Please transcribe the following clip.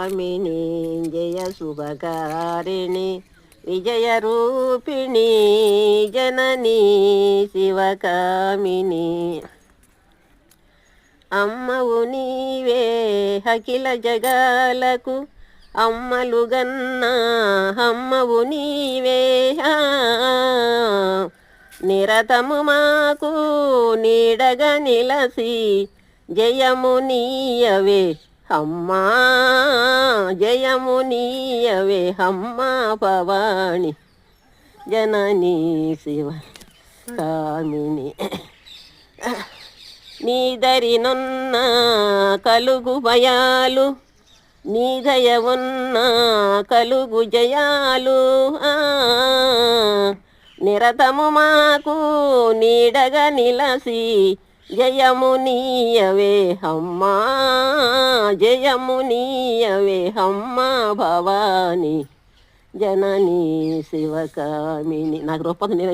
శివకామిని జయ శుభకారిణి విజయరూపిణి జననీ శివకామిని. అమ్మవు నీవే అఖిల జగాలకు అమ్మలుగన్నా అమ్మవు నీవే, నిరతము మాకు నీడగా నిలసి జయము నీయవే అమ్మా, జయము నీయవే అమ్మా భవాని జననీ శివ కామిని. నీదరినున్న కలుగు భయాలు నీ దయ ఉన్న కలుగు జయాలు, నిరతము మాకు నీడగా నిలసి జయము నీయవే అమ్మా, జయము నీయవే అమ్మా భవాని జననీ శివకామిని. నాకు రూపం నేను